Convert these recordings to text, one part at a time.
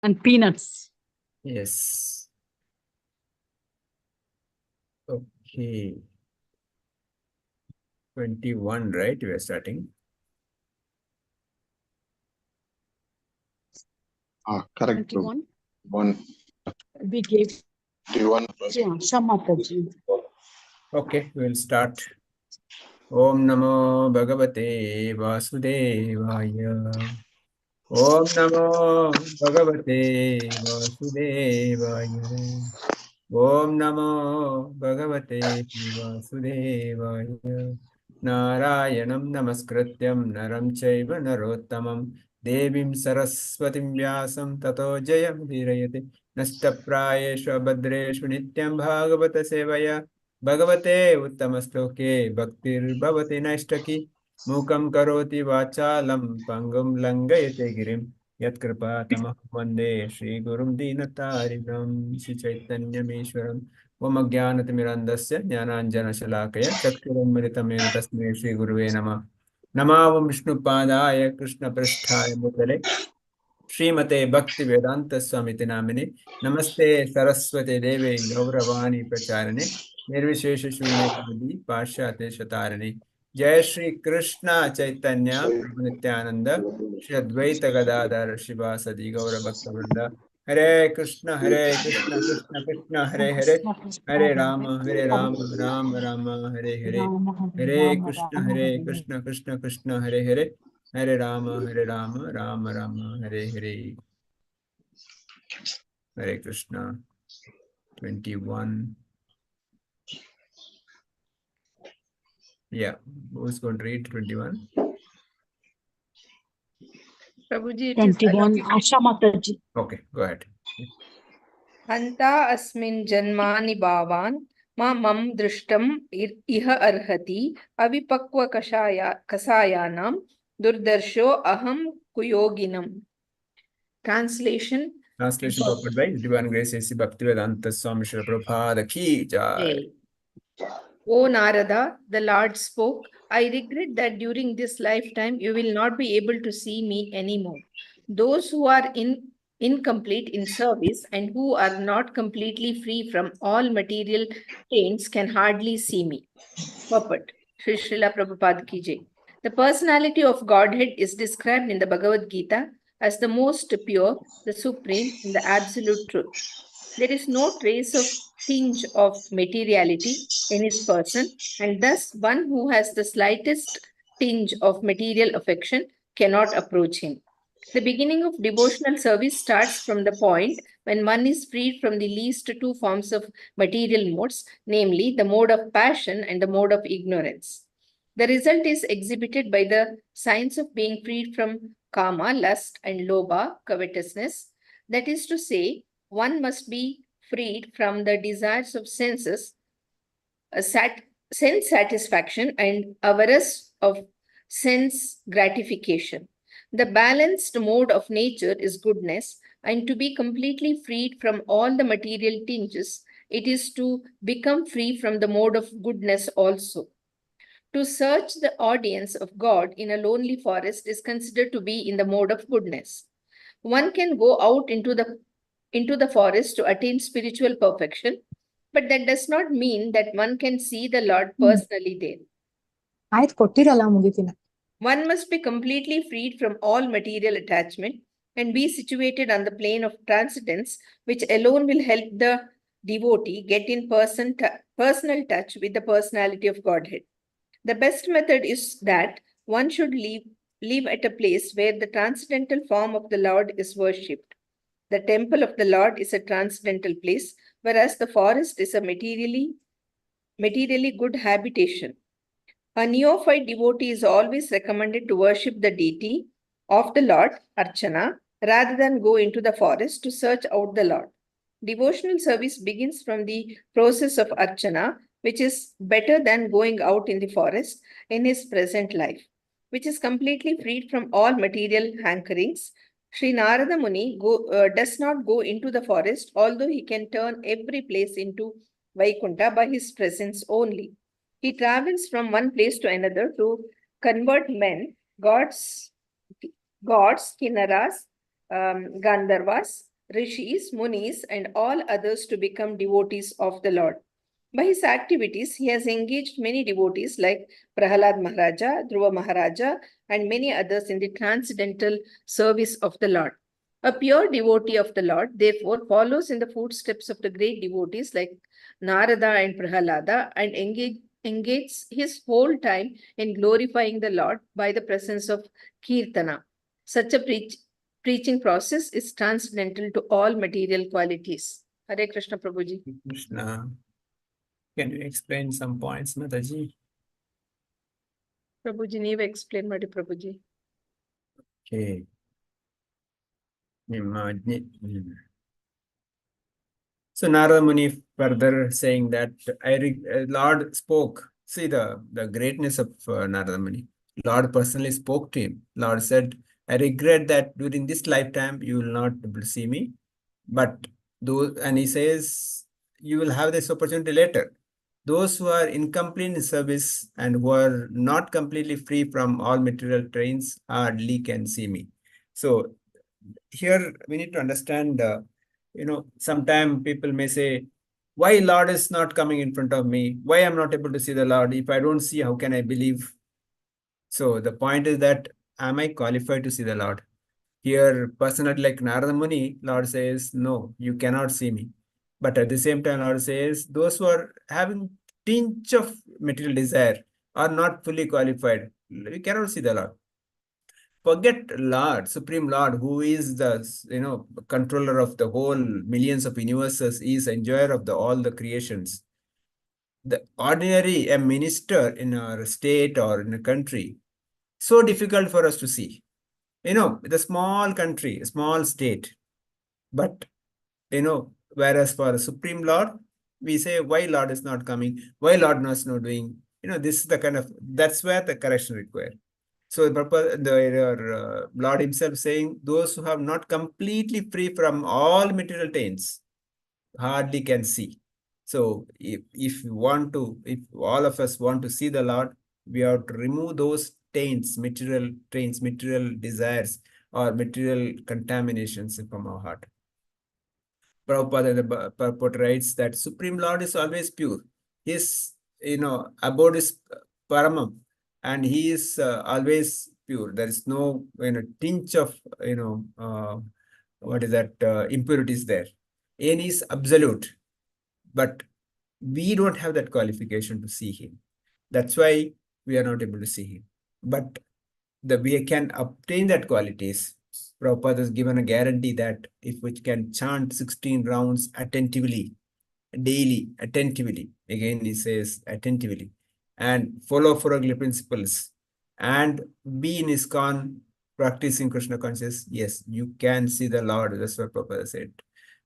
And peanuts. Yes. Okay. 21, right? We are starting. Correct. 21. One. We gave 21. Shamataji. Okay, we'll start. Om Namo Bhagavate Vasudevaya. Om Namo Bhagavate Vasudevaya. Om Namo Bhagavate Vasudevaya. Narayanam Namaskrityam Naram Chaiva Narottamam Devim Saraswatim Vyasam Tato Jayam Dhirayate Nashtaprayeshu Abhadreshu Nityam Bhagavata Sevaya Bhagavate Uttamastoke Bhaktir Bhavati Naishtaki Mukam Karoti Vachalam Pangam Langayate Girim Yatkripatamah Vande Shri Gurum Dinatarinam Shri Chaitanyameshwaram Om Ajnanatimirandasya Jnananjanashalakaya Chakshurumritamena Tasmai Shri Guruve Namah Namavam Vishnupadaya Krishna Prasthaya Bhutale Srimate Bhakti Vedanta Swamiti Namini Namaste Saraswate Deve Gauravani Pracharane Nirvishesha Shunyavadi Pashyate Shatarane Jai Shri Krishna Chaitanya Prabhu Nityananda Shri Advaita Gadadhar Shivasadi Gaura Bhakta Hare Krishna Krishna Krishna Hare Hare Hare Rama Rama Rama Hare Hare Hare Krishna Krishna Hare Hare Hare Rama Rama Rama Hare Hare. Hare Krishna. 21. Yeah, who's going to read 21? Prabhuji, it is 21. Asha Mataji. Okay, go ahead. Anta asmin janmani bhavan mam drishtam iha arhati avipakva kasayanam durdarsho aham kuyoginam. Translation Purport by Divine Grace A.C. Bhaktivedanta Swami Srila Prabhupada Ki Jai. O Narada, the Lord spoke, I regret that during this lifetime you will not be able to see me anymore. Those who are incomplete in service and who are not completely free from all material taints can hardly see me. Purport. Shri Srila Prabhupada Ki Jai. The personality of Godhead is described in the Bhagavad Gita as the most pure, the supreme, and the absolute truth. There is no trace of tinge of materiality in his person, and thus one who has the slightest tinge of material affection cannot approach him. The beginning of devotional service starts from the point when one is freed from the least two forms of material modes, namely the mode of passion and the mode of ignorance. The result is exhibited by the signs of being freed from kama, lust, and lobha, covetousness. That is to say, one must be freed from the desires of senses, sense satisfaction, and avarice of sense gratification. The balanced mode of nature is goodness, and to be completely freed from all the material tinges, it is to become free from the mode of goodness also. To search the audience of God in a lonely forest is considered to be in the mode of goodness. One can go out into the forest to attain spiritual perfection, but that does not mean that one can see the Lord personally there. One must be completely freed from all material attachment and be situated on the plane of transcendence, which alone will help the devotee get in personal touch with the personality of Godhead. The best method is that one should live at a place where the transcendental form of the Lord is worshipped. The temple of the Lord is a transcendental place, whereas the forest is a materially good habitation. A neophyte devotee is always recommended to worship the deity of the Lord, Archana, rather than go into the forest to search out the Lord. Devotional service begins from the process of Archana, which is better than going out in the forest in his present life, which is completely freed from all material hankerings. Sri Narada Muni does not go into the forest, although he can turn every place into Vaikunta by his presence only. He travels from one place to another to convert men, gods, kinnaras, Gandharvas, rishis, munis, and all others to become devotees of the Lord. By his activities, he has engaged many devotees like Prahalad Maharaja, Dhruva Maharaja, and many others in the transcendental service of the Lord. A pure devotee of the Lord, therefore, follows in the footsteps of the great devotees like Narada and Prahalada and engages his whole time in glorifying the Lord by the presence of Kirtana. Such a preaching process is transcendental to all material qualities. Hare Krishna Prabhuji. Krishna. Can you explain some points, Mataji? Prabhuji, ನೀವು explain ಮಾಡಿ Prabhuji. Okay. So Narada Muni further saying that Lord spoke. See the greatness of Narada Muni. Lord personally spoke to him. Lord said, I regret that during this lifetime you will not be able to see me. But those, and he says, you will have this opportunity later. Those who are incomplete in service and who are not completely free from all material trains hardly can see me. So here we need to understand, sometimes people may say, why Lord is not coming in front of me? Why I'm not able to see the Lord? If I don't see, how can I believe? So the point is that, am I qualified to see the Lord? Here, personally, like Narada Muni, Lord says, no, you cannot see me. But at the same time, Lord says, those who are having tinge of material desire are not fully qualified. You cannot see the Lord. Forget Lord, Supreme Lord, who is the controller of the whole millions of universes, is enjoyer of all the creations. The ordinary, a minister in our state or in a country, so difficult for us to see. The small country, small state, but whereas for a Supreme Lord, we say, why Lord is not coming? Why Lord is not doing? This is the kind of, that's where the correction required. So the Lord himself saying, those who have not completely free from all material taints hardly can see. So if all of us want to see the Lord, we have to remove those taints, material desires, or material contaminations from our heart. Prabhupada in the purport writes that Supreme Lord is always pure. His abode is paramam, and he is always pure. There is no tinge of impurities there. And he is absolute, but we don't have that qualification to see him. That's why we are not able to see him. But we can obtain that qualities. Prabhupada has given a guarantee that if we can chant 16 rounds attentively, daily, attentively, again he says attentively, and follow Four principles, and be in ISKCON practicing Krishna consciousness, yes, you can see the Lord. That's what Prabhupada said.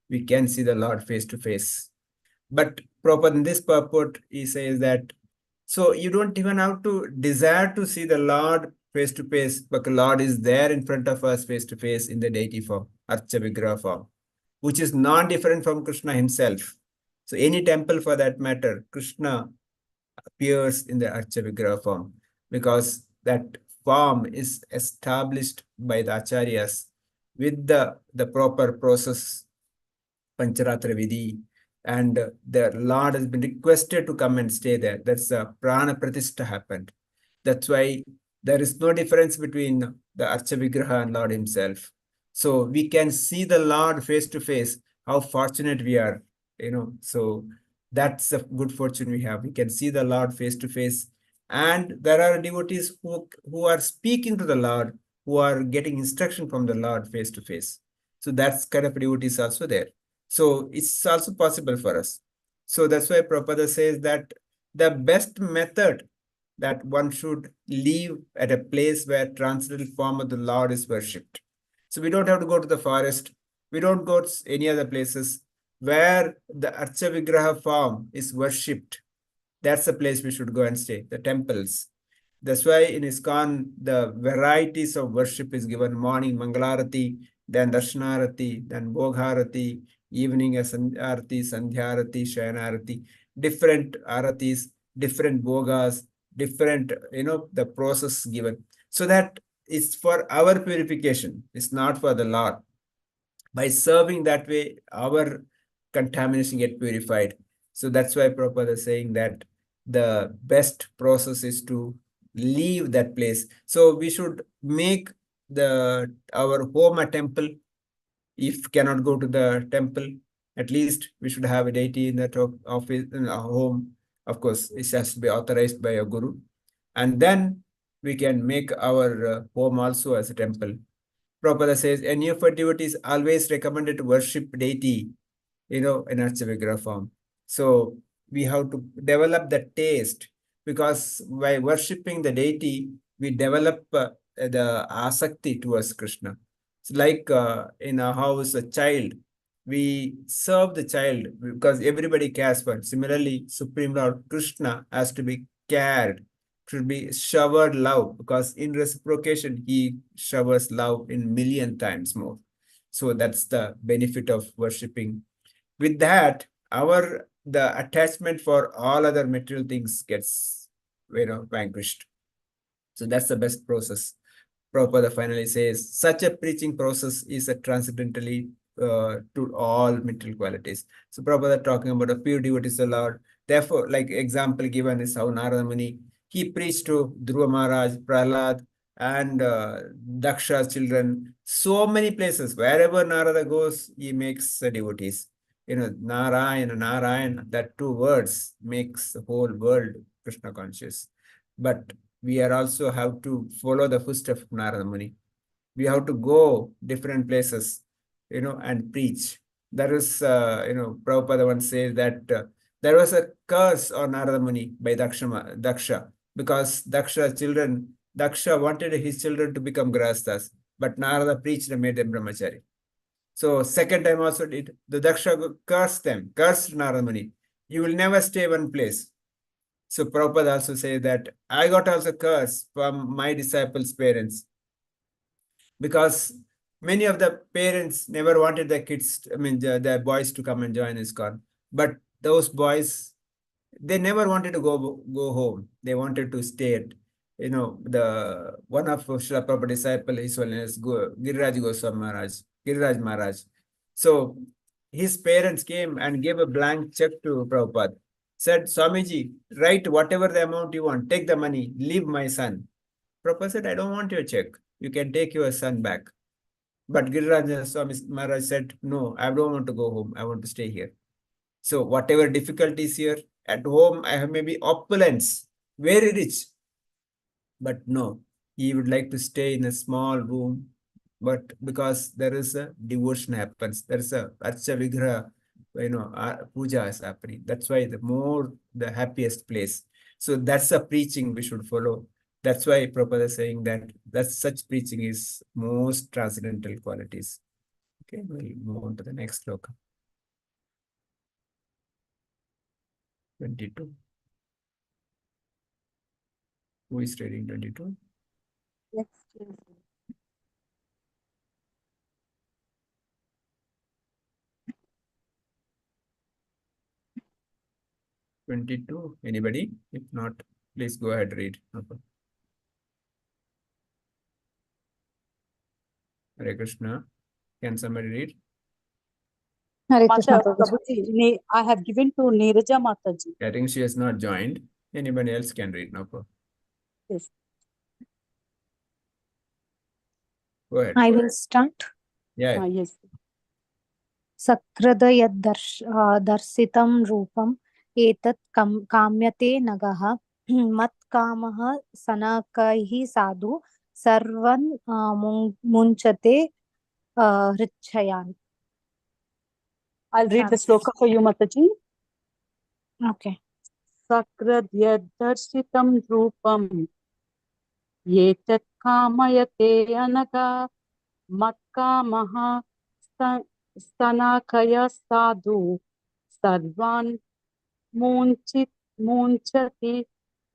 We can see the Lord face to face. But Prabhupada in this purport, he says that, so you don't even have to desire to see the Lord face to face, but the Lord is there in front of us face to face in the deity form, Archa Vigraha form, which is non-different from Krishna himself. So any temple for that matter, Krishna appears in the Archa Vigraha form, because that form is established by the Acharyas with the proper process, Pancharatra Vidhi, and the Lord has been requested to come and stay there. That's a Prana Pratishtha happened. That's why there is no difference between the Archa Vigraha and Lord himself. So we can see the Lord face to face. How fortunate we are, So that's a good fortune we have. We can see the Lord face to face. And there are devotees who are speaking to the Lord, who are getting instruction from the Lord face to face. So that's kind of devotees also there. So it's also possible for us. So that's why Prabhupada says that the best method that one should live at a place where transcendental form of the Lord is worshipped. So we don't have to go to the forest. We don't go to any other places where the Archa Vigraha form is worshipped. That's the place we should go and stay, the temples. That's why in ISKCON, the varieties of worship is given: morning Mangalarati, then Darshanarati, then Bhogharati, evening as Arati, Sandhyarati, Shayanarati, different aratis, different bhogas, different, the process given. So that it's for our purification. It's not for the Lord. By serving that way, our contamination get purified. So that's why Prabhupada is saying that the best process is to leave that place. So we should make our home a temple. If cannot go to the temple, at least we should have a deity in that office, in our home. Of course, it has to be authorized by a guru. And then we can make our home also as a temple. Prabhupada says, any of our devotees always recommended to worship deity, in Archa Vigraha form. So we have to develop the taste, because by worshipping the deity, we develop the asakti towards Krishna. It's like in a house, a child, we serve the child because everybody cares for it. Similarly, Supreme Lord Krishna has to be cared, should be showered love, because in reciprocation, he showers love in million times more. So that's the benefit of worshipping. With that, the attachment for all other material things gets vanquished. So that's the best process. Prabhupada finally says, such a preaching process is a transcendentally to all material qualities. So Prabhupada talking about a pure devotees of the Lord. Therefore, like example given is how Narada Muni, he preached to Dhruva Maharaj, Prahlad, and Daksha's children. So many places, wherever Narada goes, he makes devotees. Narayana, Narayan, that two words makes the whole world Krishna conscious. But we are also have to follow the footsteps of Narada Muni. We have to go different places, and preach. There is, Prabhupada once says that there was a curse on Narada Muni by Daksha, because Daksha wanted his children to become grahasthas, but Narada preached and made them brahmachari. So second time also the Daksha cursed Narada Muni. You will never stay one place. So Prabhupada also says that I got also curse from my disciples' parents, because many of the parents never wanted their kids, their boys to come and join ISKCON. But those boys, they never wanted to go home. They wanted to stay at, the one of Srila Prabhupada disciple, his holiness Giriraj Maharaj. So his parents came and gave a blank check to Prabhupada. Said, Swamiji, write whatever the amount you want, take the money, leave my son. Prabhupada said, I don't want your check. You can take your son back. But Giriraj Swami Maharaj said, no, I don't want to go home. I want to stay here. So whatever difficulties here, at home, I have maybe opulence, very rich. But no, he would like to stay in a small room. But because there is a devotion happens, there is a Archa Vigraha, puja is happening. That's why the happiest place. So that's a preaching we should follow. That's why Prabhupada is saying that such preaching is most transcendental qualities. Okay, we'll move on to the next sloka. 22. Who is reading 22? Yes. 22. Anybody? If not, please go ahead, read. Okay. Hare Krishna. Can somebody read? Hare Krishna, Mata, Prabhuji. Prabhuji, I have given to Neeraja Mataji. I think she has not joined. Anybody else can read. No problem. Yes. Go ahead. I will start. Yeah. Yes. Sakradayad darsitam rupam etat kamyate nagaha mat kamaha sanakaihi sadhu sarvan munchate hrichayan. I'll read the sloka for you, Mataji. Okay. Sakradyaddarsitam rupam yetat kamayate anaga makkamaha stanakaya sadhu sarvan munchati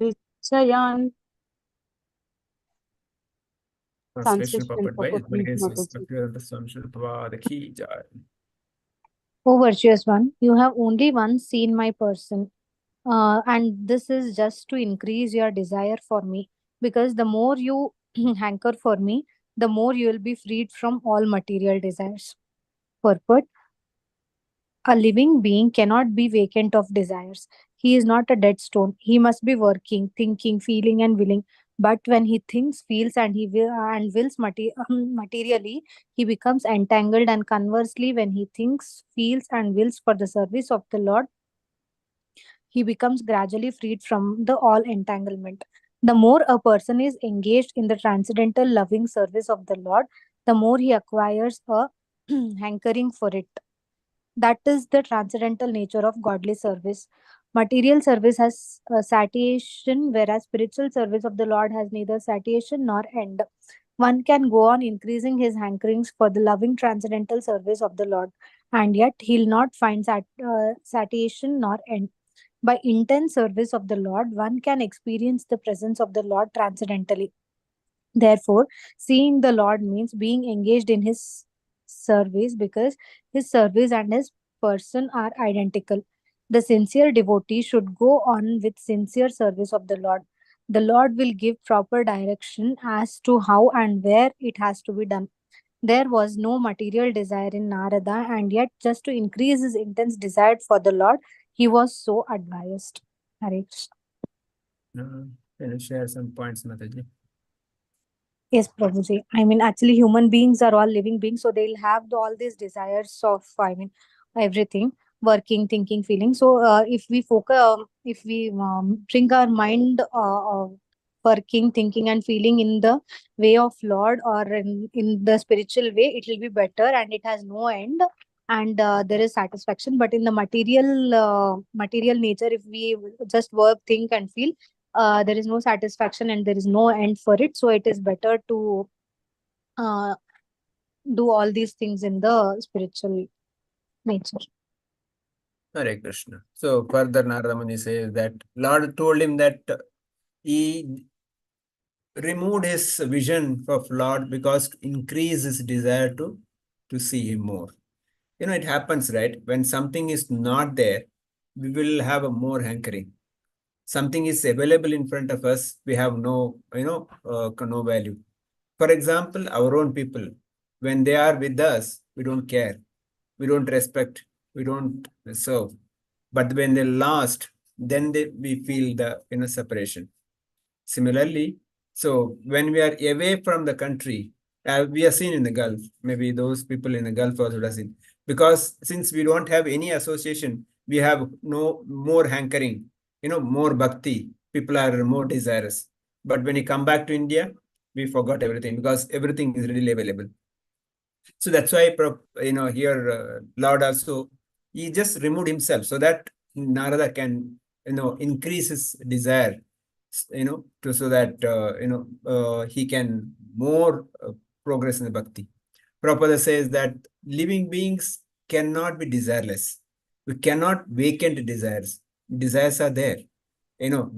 vichayan. Translation Translation purport by purport, please, Mataji. Bhagavatam Swami Prabhupada ki jai. O virtuous one, you have only once seen my person. And this is just to increase your desire for me, because the more you hanker for me, the more you will be freed from all material desires. purport. A living being cannot be vacant of desires. He is not a dead stone. He must be working, thinking, feeling, and willing. But when he thinks, feels, and wills materially, he becomes entangled. And conversely, when he thinks, feels, and wills for the service of the Lord, he becomes gradually freed from the all entanglement. The more a person is engaged in the transcendental loving service of the Lord, the more he acquires a hankering for it. That is the transcendental nature of godly service. Material service has satiation, whereas spiritual service of the Lord has neither satiation nor end. One can go on increasing his hankerings for the loving transcendental service of the Lord, and yet he'll not find satiation nor end. By intense service of the Lord, one can experience the presence of the Lord transcendentally. Therefore, seeing the Lord means being engaged in his service, because his service and his person are identical. The sincere devotee should go on with sincere service of the Lord. The Lord will give proper direction as to how and where it has to be done. There was no material desire in Narada, and yet, just to increase his intense desire for the Lord, he was so advised. Hare Krishna. Can you share some points, Mataji? Yes, Prabhuji. I mean, actually, human beings are all living beings, so they'll have all these desires of, everything, working, thinking, feeling. So, if we bring our mind working, thinking, and feeling in the way of Lord, or in the spiritual way, it will be better, and it has no end, and there is satisfaction. But in the material nature, if we just work, think, and feel, there is no satisfaction and there is no end for it. So it is better to uh, do all these things in the spiritual nature. Hare Krishna. So further Narada Muni says that Lord told him that he removed his vision of Lord because to increase his desire to see him more. It happens, right? When something is not there, we will have a more hankering. Something is available in front of us, we have no value. For example, our own people, when they are with us, we don't care, we don't respect, we don't serve. But when they lost, then we feel the separation. Similarly, so when we are away from the country, we are seen in the Gulf, maybe those people in the Gulf also does it. Because since we don't have any association, we have no more hankering, more bhakti, people are more desirous. But when you come back to India, we forgot everything because everything is readily available. So that's why, here Lord also, he just removed himself so that Narada can, increase his desire, so that, he can more progress in the bhakti. Prabhupada says that living beings cannot be desireless. We cannot vacant desires. Desires are there.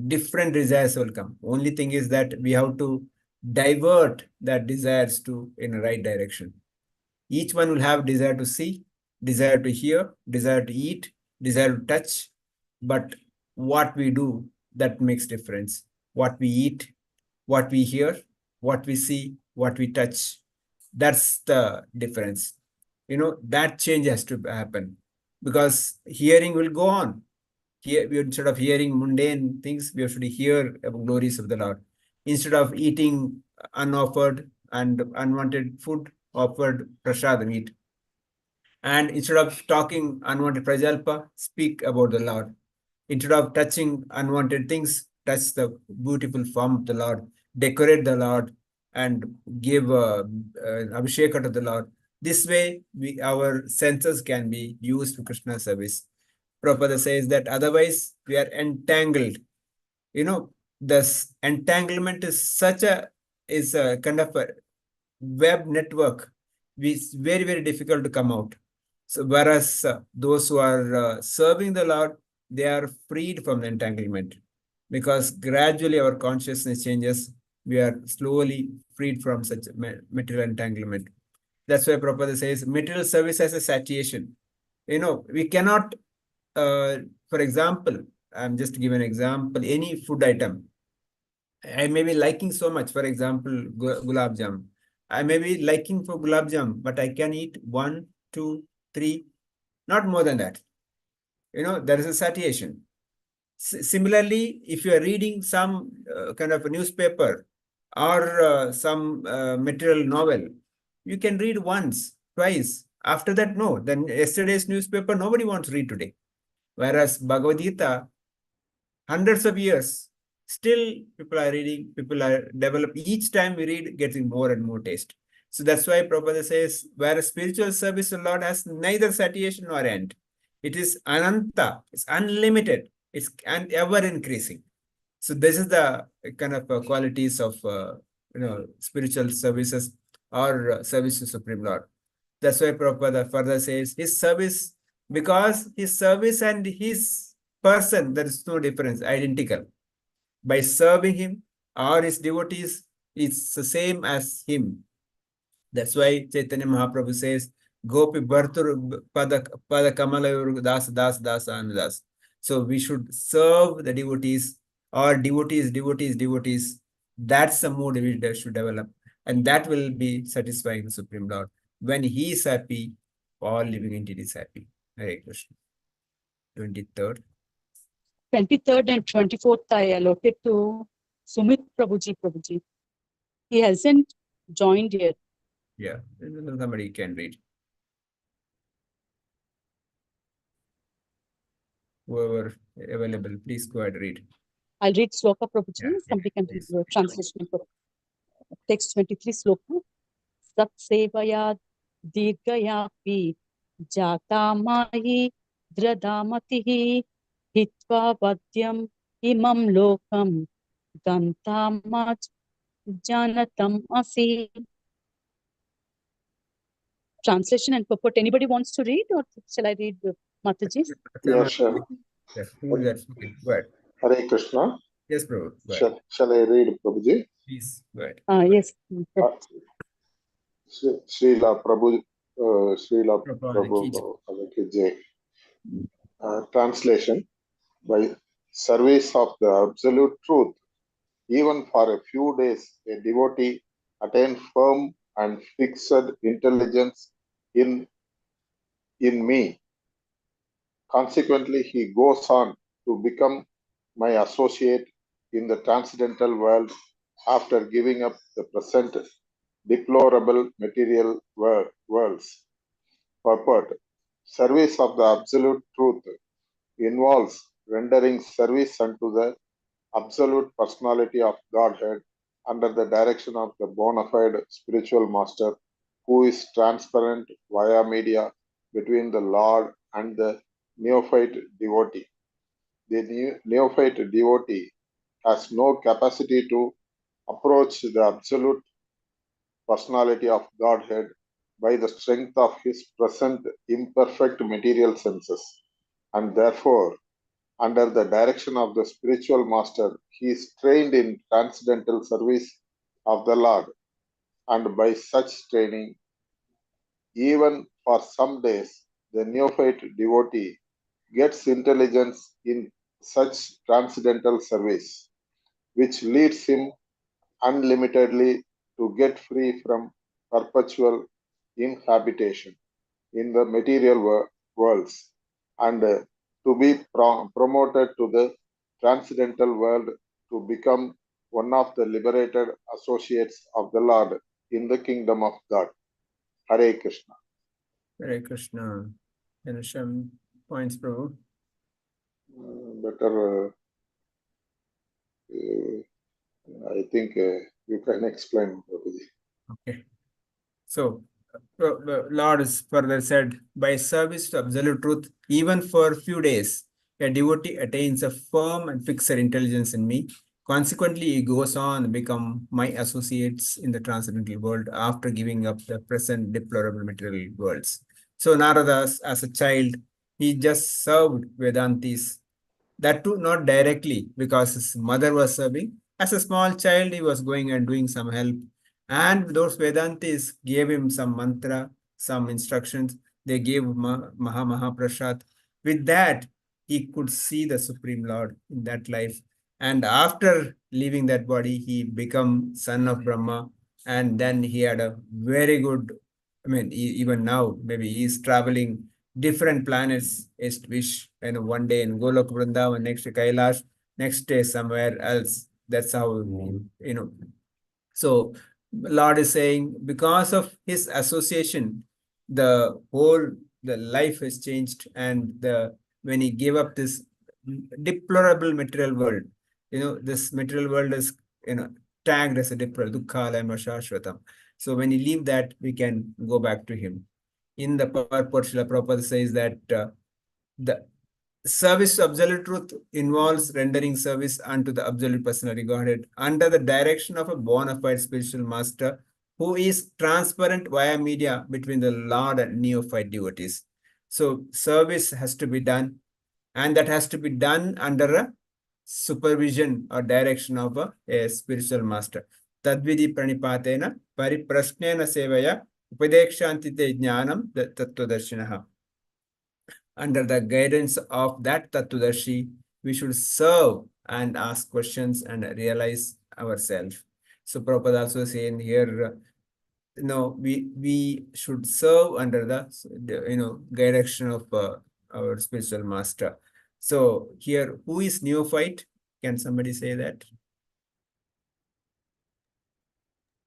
Different desires will come. Only thing is that we have to divert that desires to in the right direction. Each one will have desire to see, desire to hear, desire to eat, desire to touch. But what we do, that makes difference. What we eat, what we hear, what we see, what we touch. That's the difference. That change has to happen because hearing will go on. Here, instead of hearing mundane things, we should hear about glories of the Lord. Instead of eating unoffered and unwanted food, offered prasadam, eat. And instead of talking unwanted prajalpa, speak about the Lord. Instead of touching unwanted things, touch the beautiful form of the Lord, decorate the Lord, and give abhisheka to the Lord. This way, our senses can be used for Krishna service. Prabhupada says that otherwise we are entangled. This entanglement is is a kind of a web network, which is very, very difficult to come out. So whereas those who are serving the Lord, they are freed from the entanglement because gradually our consciousness changes. We are slowly freed from such material entanglement. That's why Prabhupada says material service has a satiation. We cannot, for example, I'm just to give an example, any food item. I may be liking so much, for example, gulab jam. I may be liking for gulab jam, but I can eat 1, 2, 3, not more than that. There is a satiation. Similarly, if you are reading some kind of a newspaper or some material novel, you can read once, twice. After that, no. Then yesterday's newspaper, nobody wants to read today. Whereas Bhagavad Gita, hundreds of years, still people are reading, people are developing. Each time we read, getting more and more taste. So that's why Prabhupada says, where spiritual service to Lord has neither satiation nor end. It is ananta, it's unlimited, it's ever increasing. So this is the kind of qualities of spiritual services or service to Supreme Lord. That's why Prabhupada further says his service, because his service and his person, there is no difference, identical. By serving him or his devotees, it's the same as him. That's why Chaitanya Mahaprabhu says, Gopi Bhartur Pada Kamala Das Das Das Anudas. So we should serve the devotees or devotees. That's the mood we should develop. And that will be satisfying the Supreme Lord. When he is happy, all living entities happy. Hare Krishna. 23rd. 23rd and 24th I allotted to Sumit Prabhuji. He hasn't joined yet. Yeah, somebody can read. Whoever available, please go ahead and read. I'll read Sloka Prabhuji. Yeah, Somebody can read please. the translation. Text 23 Sloka. Sat Sevaya Dirgayapi Jata Mahi Dradamatihi Hitva Vadyam Imam Lokam Gantamaj Janatam Asi. Translation and purport. Anybody wants to read, or shall I read Mataji? Yeah, sure. Yes, who is that? Okay, go ahead. Hare Krishna. Yes, Prabhu. Go ahead. Shall I read, Prabhuji? Please, go ahead. Yes. Srila Prabhu, Srila Prabhu, Prabhu ki jai. Translation. By service of the absolute truth, even for a few days, a devotee attains firm and fixed intelligence in me. Consequently, he goes on to become my associate in the transcendental world after giving up the present deplorable material worlds. Purport. Service of the absolute truth involves rendering service unto the absolute personality of Godhead under the direction of the bona fide spiritual master who is transparent via media between the Lord and the neophyte devotee. The neophyte devotee has no capacity to approach the absolute personality of Godhead by the strength of his present imperfect material senses, and therefore, under the direction of the spiritual master, he is trained in transcendental service of the Lord, and by such training, even for some days, the neophyte devotee gets intelligence in such transcendental service, which leads him unlimitedly to get free from perpetual inhabitation in the material worlds and to be promoted to the transcendental world to become one of the liberated associates of the Lord in the kingdom of God. Hare Krishna. Hare Krishna. And some points, Prabhu. Better, I think you can explain, Prabhuji. Okay. So, Lord is further said, by service to absolute truth, even for a few days, a devotee attains a firm and fixed intelligence in me. Consequently, he goes on to become my associates in the transcendental world after giving up the present deplorable material worlds. So Narada, as a child, he just served Vedantis. That too, not directly, because his mother was serving. As a small child, he was going and doing some help. And those Vedantis gave him some mantra, some instructions. They gave Mahaprasad. With that, he could see the Supreme Lord in that life. And after leaving that body, he became son of Brahma. And then he had a very good I mean, even now, maybe he's traveling different planets. Is wish, one day in Golok Vrindavan, next to Kailash, next day somewhere else. That's how, So Lord is saying, because of his association, the life has changed, and when he gave up this deplorable material world, this material world is, tagged as a deplorable, dukkha and shashvatam. So when you leave that, we can go back to him. In the purport, Srila Prabhupada says that the service to absolute truth involves rendering service unto the absolute personality Godhead under the direction of a bona fide spiritual master who is transparent via media between the Lord and neophyte devotees. So service has to be done, and that has to be done under a supervision or direction of a spiritual master. Tadvidi pranipatena pariprasnena sevaya upadekshantite jnanam tattvadarshinaha. Under the guidance of that Tattvadarshi, we should serve and ask questions and realize ourselves. So Prabhupada also saying here, we should serve under the direction of our spiritual master. So here, who is neophyte? Can somebody say that?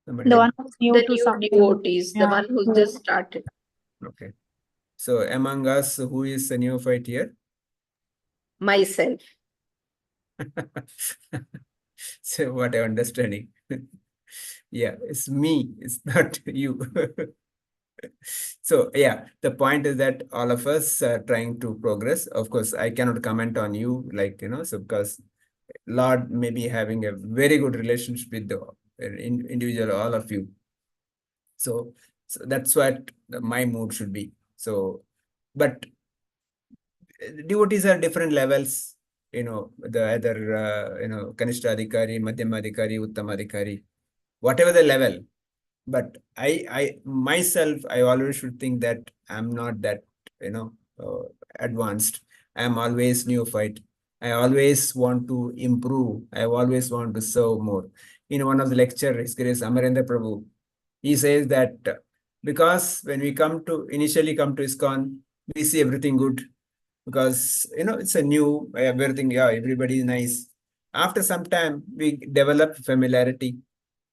Somebody The like, one who's new The to new something. devotees, the Yeah. one who just started. okay. So among us, who is a neophyte here? Myself. So what I'm understanding. Yeah, it's me, it's not you. So yeah, the point is that all of us are trying to progress. Of course, I cannot comment on you, so because Lord may be having a very good relationship with the individual, all of you. So that's what my mood should be. So, but devotees are different levels, the other, Kanishta Adhikari, Madhyama Adhikari, Uttama Adhikari, whatever the level. But I myself, I always should think that I'm not that, advanced. I'm always neophyte. I always want to improve. I always want to serve more. In one of the lecture, His Grace Amarendra Prabhu, he says that because when we initially come to ISKCON, we see everything good because, it's a new everything. Yeah, everybody is nice. After some time, we develop familiarity.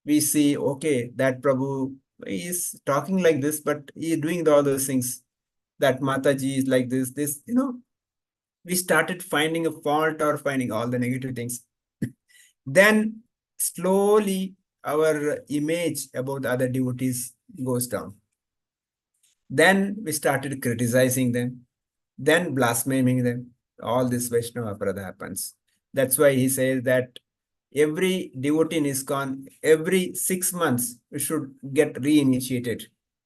We see, okay, that Prabhu is talking like this, but he is doing all those things. That Mataji is like this, we started finding a fault or finding all the negative things. Then slowly our image about the other devotees goes down. Then we started criticizing them, then blaspheming them. All this Vaishnava Aparadha happens. That's why he says that every devotee in ISKCON, every 6 months, we should get reinitiated.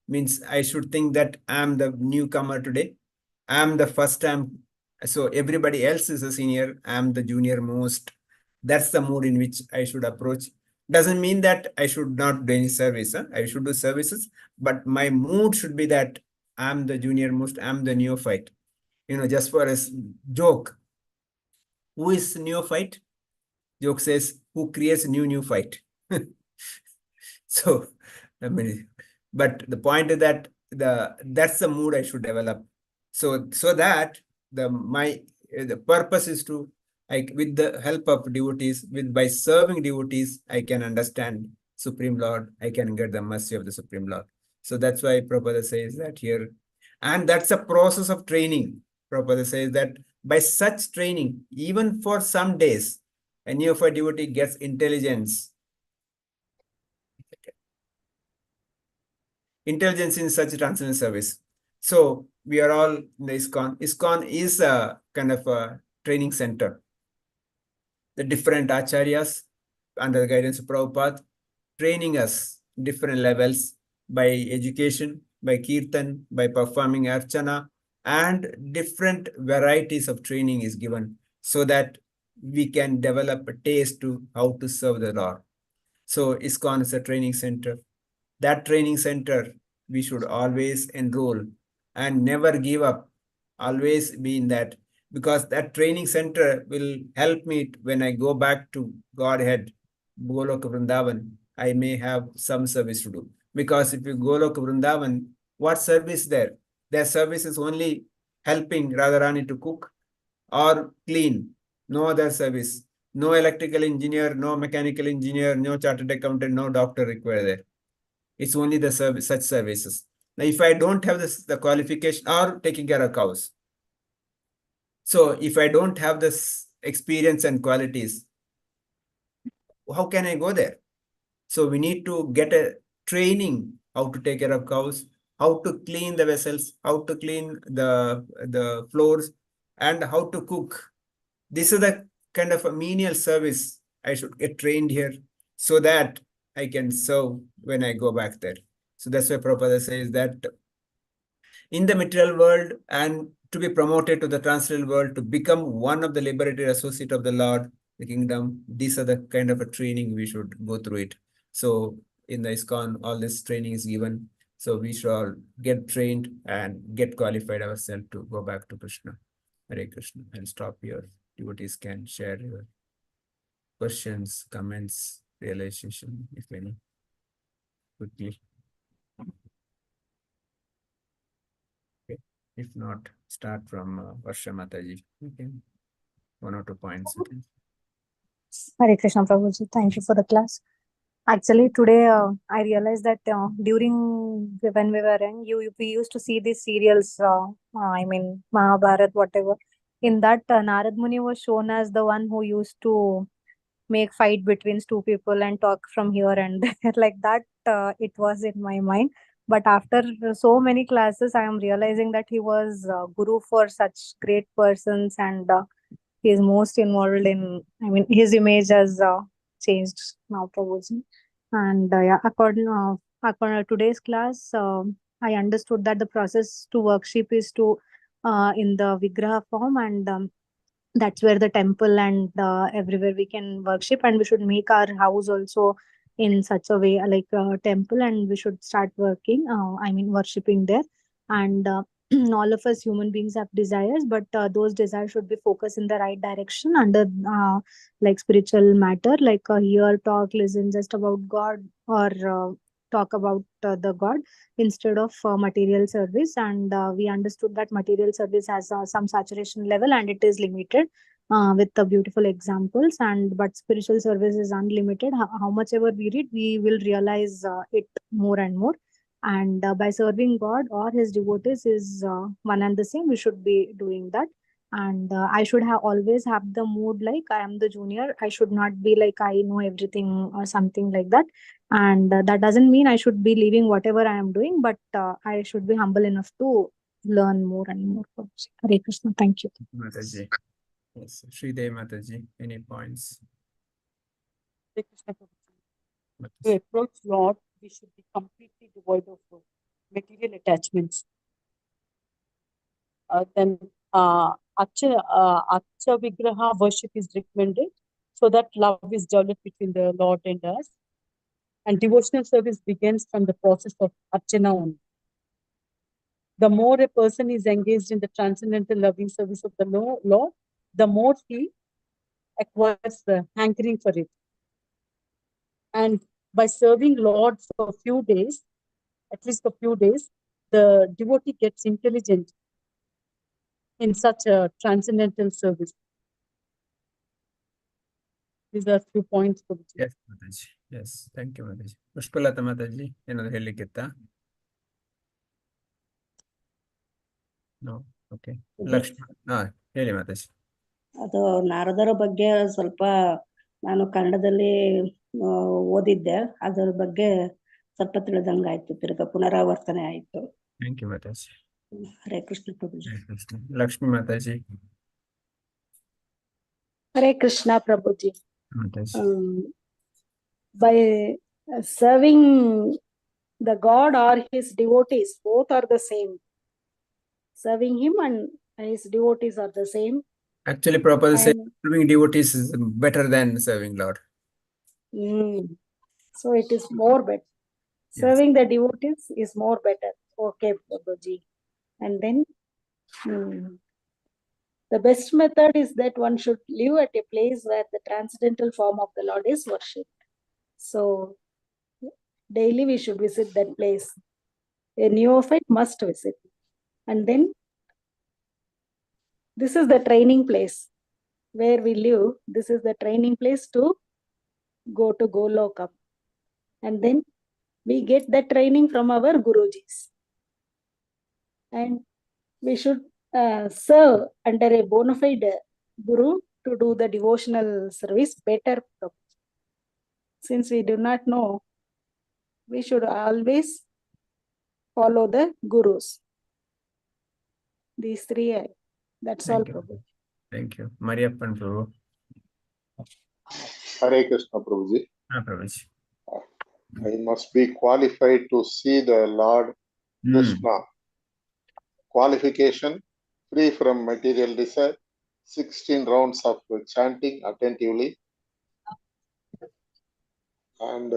Means I should think that I'm the newcomer today. I'm the first time. So everybody else is a senior. I'm the junior most. That's the mood in which I should approach. Doesn't mean that I should not do any service. I should do services, but my mood should be that I'm the junior most, I'm the neophyte. Just for a joke. Who is neophyte? Joke says, who creates new fight? So, I mean, but the point is that that's the mood I should develop. So that the purpose is to, with the help of devotees, by serving devotees, I can understand Supreme Lord. I can get the mercy of the Supreme Lord. So that's why Prabhupada says that here, and that's a process of training. Prabhupada says that by such training, even for some days, a neophyte devotee gets intelligence in such transcendental service. So we are all in the ISKCON. ISKCON is a kind of a training center. The different acharyas under the guidance of Prabhupada training us different levels by education, by kirtan, by performing archana, and different varieties of training is given so that we can develop a taste to how to serve the Lord. So ISKCON is a training center. That training center, we should always enroll and never give up. Always be in that, because that training center will help me when I go back to Godhead, Goloka Vrindavan. I may have some service to do. Because if you Goloka Vrindavan, what service there? Their service is only helping Radharani to cook or clean. No other service. No electrical engineer, no mechanical engineer, no chartered accountant, no doctor required there. It's only the service, such services. Now, if I don't have the qualification or taking care of cows, so if I don't have this experience and qualities, how can I go there? So we need to get a training how to take care of cows, how to clean the vessels, how to clean the floors, and how to cook. This is the kind of a menial service I should get trained here so that I can serve when I go back there. So that's why Prabhupada says that in the material world and to be promoted to the transcendental world, to become one of the liberated associate of the Lord, the kingdom, these are the kind of a training we should go through it. So in the ISKCON, all this training is given. So we should all get trained and get qualified ourselves to go back to Krishna. Hare Krishna. I'll stop here. Devotees can share your questions, comments, realization, if any, quickly. Okay. If not, start from Varsha Mataji. Okay. 1 or 2 points. Okay. Hare Krishna Prabhuji, thank you for the class. Actually, today I realized that during when we were young, we used to see these serials. I mean, Mahabharat, whatever. In that, Narad Muni was shown as the one who used to make fight between two people and talk from here and there. Like that, it was in my mind. But after so many classes, I am realizing that he was guru for such great persons, and he is most involved in. I mean, his image has changed now, Prabhuji. And yeah, according to today's class, I understood that the process to worship is to in the Vigraha form, and that's where the temple and everywhere we can worship, and we should make our house also in such a way like a temple, and we should start working worshipping there. And all of us human beings have desires, but those desires should be focused in the right direction under like spiritual matter, like hear, talk, listen just about God, or talk about the God instead of material service. And we understood that material service has some saturation level and it is limited with the beautiful examples, and but spiritual service is unlimited. How much ever we read, we will realize it more and more. And by serving God or his devotees is one and the same. We should be doing that. And I should have always have the mood like I am the junior. I should not be like I know everything or something like that. And that doesn't mean I should be leaving whatever I am doing, but I should be humble enough to learn more and more. Hare Krishna. Thank you. Mataji. Yes. Sridevi Mataji, any points? Hare Krishna Prabhuji. To approach Lord, we should be completely devoid of material attachments. Then Acha Vigraha worship is recommended so that love is developed between the Lord and us. And devotional service begins from the process of Archana only. The more a person is engaged in the transcendental loving service of the Lord, the more he acquires the hankering for it. And by serving Lord for a few days, at least for a few days, the devotee gets intelligent in such a transcendental service. These are 2 points. Yes, Mataji. Yes, thank you, Mataji. Pushpalata Mataji, ಏನಾದ್ರು ಹೇಳಲಿಕ್ಕಿತ್ತಾ? No, okay. Lakshmi, ಹೇಳಿ ಮಾತಾಜಿ. ಅದು ನಾರದರ ಬಗ್ಗೆ ಸ್ವಲ್ಪ ನಾನು ಕನ್ನಡದಲ್ಲಿ ಓದಿದ್ದೆ, ಅದರ ಬಗ್ಗೆ ಸ್ವಲ್ಪ ತಿಳಿದಂಗಾಯ್ತು, ತಿರ್ಗ ಪುನರಾವರ್ತನೆ ಆಯ್ತು. Thank you, Mataji. Hare Krishna ಪ್ರಭುಜಿ. Lakshmi Mataji. Hare Krishna Prabhuji. Mataji. By serving the God or his devotees, both are the same. Serving him and his devotees are the same. Actually, Prabhupada said serving devotees is better than serving Lord. So it is more better. Yes. Serving the devotees is more better. Okay, Prabhuji. And then the best method is that one should live at a place where the transcendental form of the Lord is worshipped. So daily we should visit that place. A neophyte must visit. And then this is the training place where we live. This is the training place to go to Golokam. And then we get the training from our Gurujis. And we should serve under a bona fide Guru to do the devotional service better. Since we do not know, we should always follow the Gurus. These three, that's all, Thank you. Prabhu. Thank you. Mariappan Prabhu. Hare Krishna, Prabhuji. Prabhuji. I must be qualified to see the Lord Krishna. Qualification: free from material desire, 16 rounds of chanting attentively, and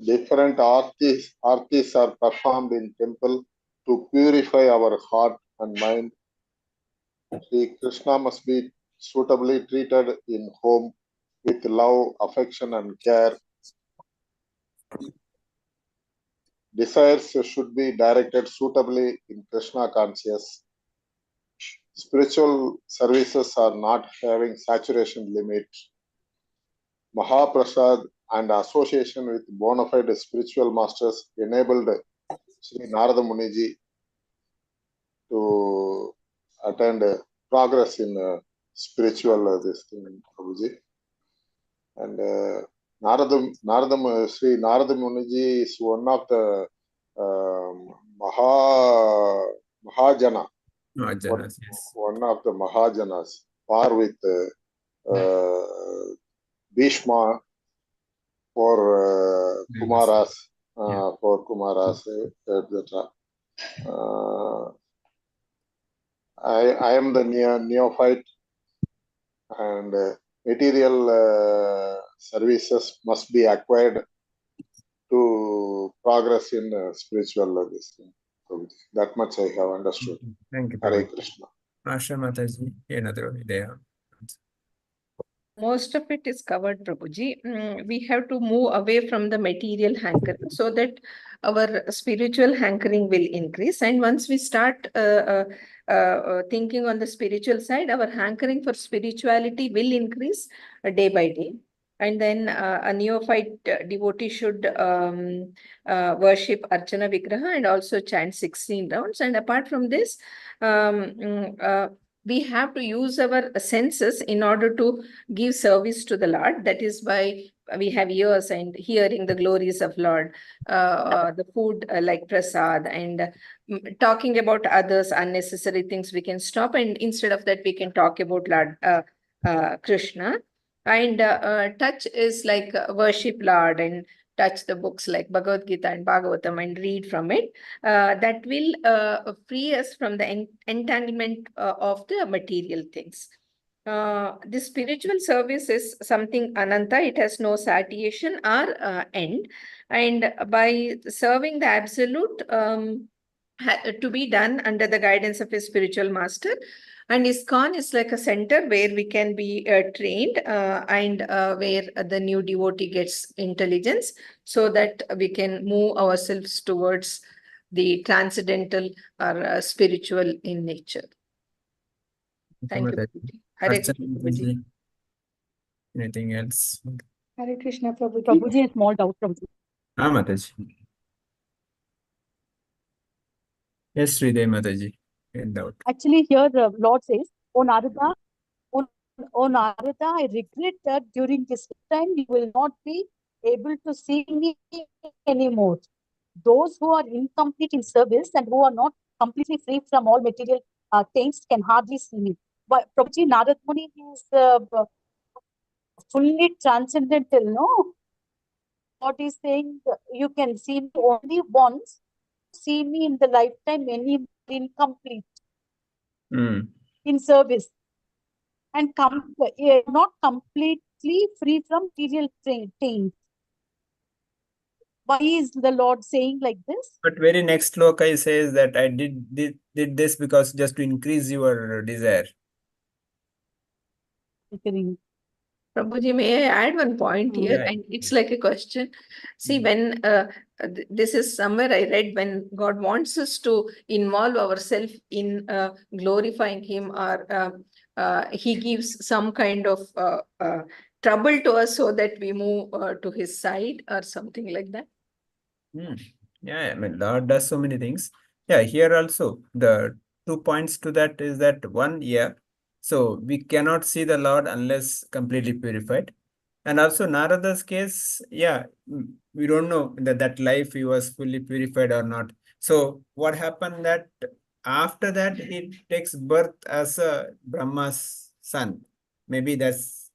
different artis are performed in temple to purify our heart and mind. Sri Krishna must be suitably treated in home with love, affection, and care. Desires should be directed suitably in Krishna conscious. Spiritual services are not having saturation limit. Mahaprasad and association with bona fide spiritual masters enabled Sri Narada Muniji to attend progress in spiritual this thing, Prabhuji. And Sri Narada Muniji is one of the Mahajana. Mahajanas, yes. One of the Mahajanas, par with Bhishma for Kumaras, etc. I am the neophyte, and material services must be acquired to progress in spiritual this thing. So that much I have understood. Thank you, Hare Prabhuji. Krishna. Asha Mataji, another idea. Most of it is covered, Prabhuji. We have to move away from the material hankering so that our spiritual hankering will increase. And once we start thinking on the spiritual side, our hankering for spirituality will increase day by day. And then a neophyte devotee should worship Archana Vigraha and also chant 16 rounds. And apart from this, we have to use our senses in order to give service to the Lord. That is why we have ears and hearing the glories of Lord, the food like prasad, and talking about others, unnecessary things we can stop. And instead of that, we can talk about Lord Krishna. And touch is like worship Lord and touch the books like Bhagavad Gita and Bhagavatam and read from it. That will free us from the entanglement of the material things. The spiritual service is something Ananta. It has no satiation or end. And by serving the Absolute, to be done under the guidance of a spiritual master. And ISKCON is like a center where we can be trained and where the new devotee gets intelligence so that we can move ourselves towards the transcendental or spiritual in nature. Thank you. Hare Krishna, Prabhuji. Anything else? Hare Krishna, Prabhuji. Prabhuji, a small doubt, Prabhuji. Mataji. Yes, Sridevi Mataji. In doubt. Actually, here the Lord says, "O Narada, O Narada, I regret that during this time you will not be able to see me anymore. Those who are incomplete in service and who are not completely free from all material things can hardly see me." But Prabhuji, Narad Muni is fully transcendental, no? What is saying, you can see me only once, see me in the lifetime, any incomplete in service, and not completely free from material things. Why is the Lord saying like this? But very next sloka he says that I did this because just to increase your desire. Prabhuji, may I add one point here? Yeah. And it's like a question. See, when this is somewhere I read, when God wants us to involve ourselves in glorifying Him, or He gives some kind of trouble to us so that we move to His side or something like that. Yeah, I mean, Lord does so many things. Yeah, here also the 2 points to that is that one, yeah, so we cannot see the Lord unless completely purified. And also Narada's case, yeah, we don't know that life he was fully purified or not. So what happened that after that he takes birth as a Brahma's son. Maybe that's,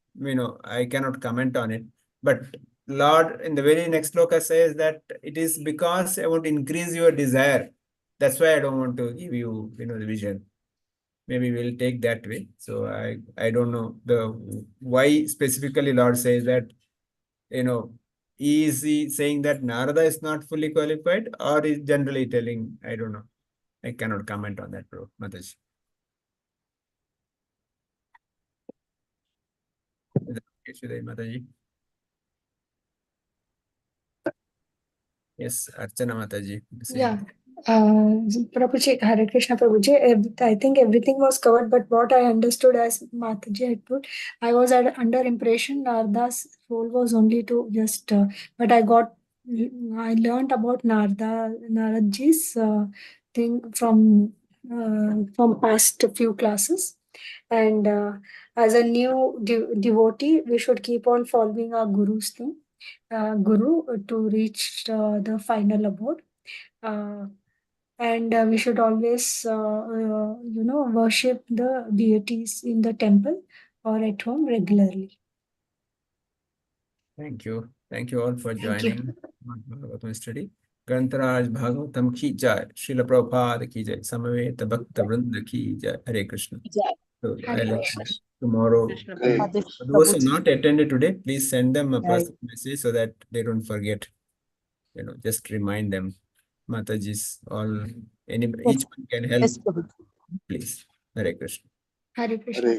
I cannot comment on it. But Lord in the very next sloka says that it is because I want to increase your desire. That's why I don't want to give you, the vision. Maybe we'll take that way. So I don't know the why specifically Lord says that, is he saying that Narada is not fully qualified, or is generally telling, I don't know. I cannot comment on that, bro. Mataji. Is that okay, Shuday Mataji? Yes, Archana Mataji. Yeah. Prabhuji, Hare Krishna Prabhuji. I think everything was covered, but what I understood as Mataji had put, I was under impression Narada's role was only to just, but I learned about Naradji's thing from past few classes. And as a new devotee, we should keep on following our guru's thing, guru to reach the final abode. And we should always, worship the deities in the temple or at home regularly. Thank you. Thank you all for Thank you. joining Bhagavatam study. Grantaraj Bhagavatam ki jai. Srila Prabhupada ki jai. Samaveta Bhakta Vrinda ki jai. Hare Krishna. So Hare I'll Krishna. tomorrow. Krishna Hare Prabhu. For those who not attended today, please send them a Right. personal message so that they don't forget. Just remind them. Mataji's all. Each one can help. Yes, Prabhu. Please. Hare Krishna. Hare Krishna. Hare